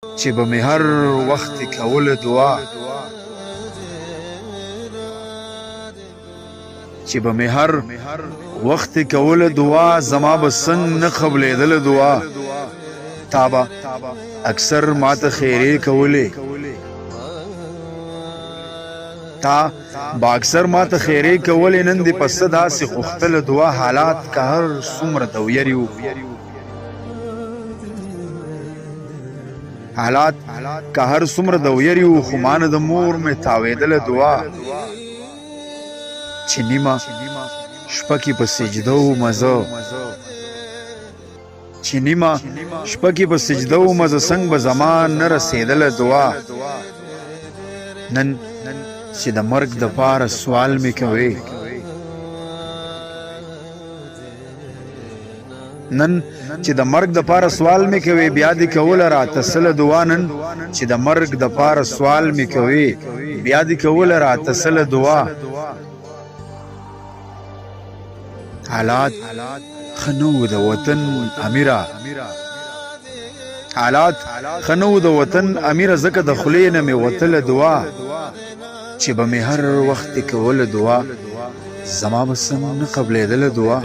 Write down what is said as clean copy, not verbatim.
چې به مې هر وخت کوله دعا چې به مې هر وخت کوله دعا زما به څنګ نه قبلېدله دعا تا به اکثر ماته خیرې کولې تا با اکثر ماته خیرې کولې نن دې په څه داسې غوښتله دعا حالات که هر څومره دویري وو حالات که هر څومره دویري وو خو مانه د مور مې تاوېدله دعا چې نیمه شپه کې په سجده ومه زه چې نیمه شپه کې په سجده ومه زه څنګ به زما نه رسېدله دعا نن چې د مرګ دپاره سوال مې کوې نن چې د مرګ دپاره سوال مې کوې بیا دې کوله راته سله دعا نن چې د مرګ دپاره سوال مې کوې بیا دې کوله راته سله دعا حالات ښه نه وو د وطن امیره حالات ښه نه وو د وطن امیره ځکه د خولې نه مې وتله دعا چې به مې هر وخت کوله دعا زما به څنګ نه قبلېدله دعا